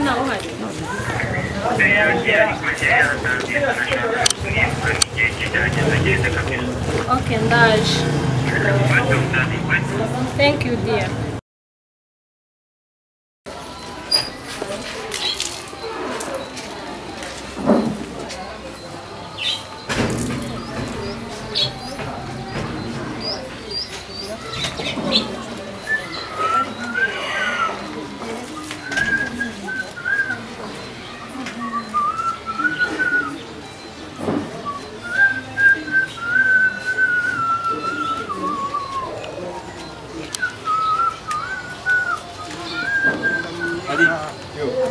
naho hari Okay, ndaje. Thank you, dear.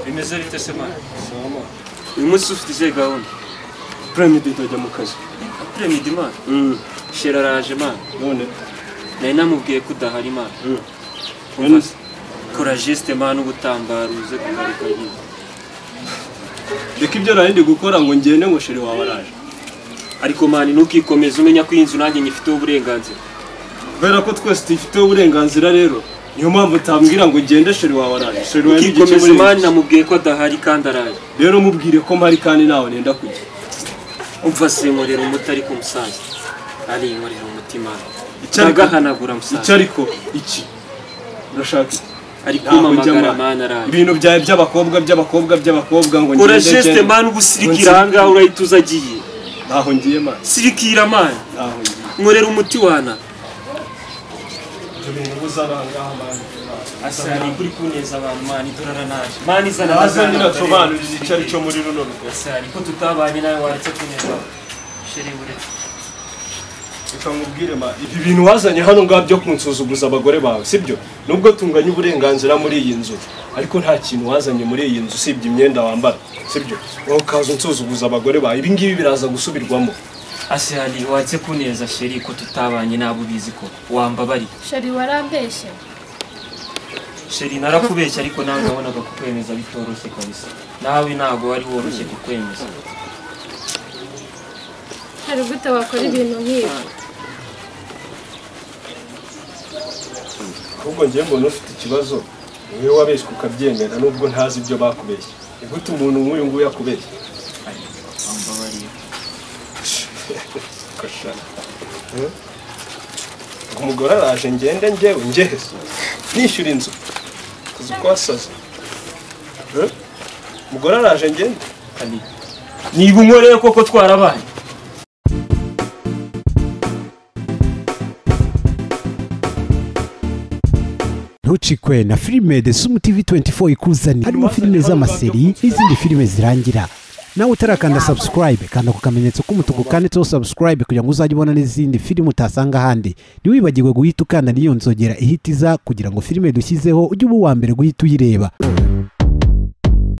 Bimeze bite se mwana? Uyu munsi ufite izihe gahunda? Premidi ndajya mu kazi. Premidi mwana? Shera araje mwana. None nari namubwiye ko udahari mwana. Umva se kora geste mwana ubutambaro uze kugarika nyine. Reka ibyo narindi gukora ngo ngende ngo shere wawe araje. Ariko mwana ntukikomeze umenya ko inzu nanjye nyifiteho uburenganzira. Kubera ko twese tifiteho uburenganzira rero. Niyo mpamvu utambwira ngo ngende shere wawe araje. Shere wawe n'igikomeze mwana namubwiye ko adahari kandi araje. Rero mubwire ko mpari kandi nawe nenda kujya. Umva se nkorera umutari ku musaza. Ari nkorera umutima. Cyagahanagura musaza. Icyariko iki. Urashaka ariko mamagara mana araje. Ibintu byawe by'abakobwa ngo ngende. Kora geste mwana ubusirikira hanga urayituza agiye. Naho ngiye mwana. Sirikira mwana. Naho ngiye. Nkorera umuti wana. Asari kuri kuneza abantu mani turara naje. Mani zana bazanira sobanurira icari cyo muri runo rugo. Asari ko tutabanye nawe waretse kuneza. Sheri bure. Ukamubwire ma ibi bintu wazanye hano ngabyo kunsuzuguza abagore bawe sibyo? Nubwo tunganya uburenganzira muri iyi nzu ariko nta kintu wazanye muri iyi nzu sibye imyenda wambara sibyo? Wowe kaza unsuzuguza abagore bawe ibi ngibi biraza gusubirwamo. Asari waretse kuneza sheri ko tutabanye nabo bizi ko wambabari. Sheri warambeshye. Sheri narakubeshya ariko nawe nabonaga kukwemeza bitoroshye kabisa. Nawe ntago wari woroshye kukwemeza. Hari gute wakora ibintu nk'ibi? Ahubwo ngiye mbona ufite ikibazo niwe wabeshye ukabyemera nubwo ntazi ibyo bakubeshye. Igute umuntu nk'uyu nguyu yakubeshye? Wambabari. Kashana. Umugore araje ngende njyewe njehese. Nishyura inzu. Kuzikwasaza. Umugore araje ngende. Kandi niba unkoreye koko twarabanye. Ntucikwe na filime The Sumu TV 24 ikuzani harimo filime z'amaseri n'izindi filime zirangira. Nawe utarakanda subscribe kanda ku kamenyetso k'umutuku kanditseho subscribe kugira ngo uzajye ubona n'izindi filime utasanga ahandi. Ntiwibagirwe guhita ukanda n'iyo nzogera ihitiza kugira ngo filime dushyizeho ujye uba uwa mbere guhita uyireba.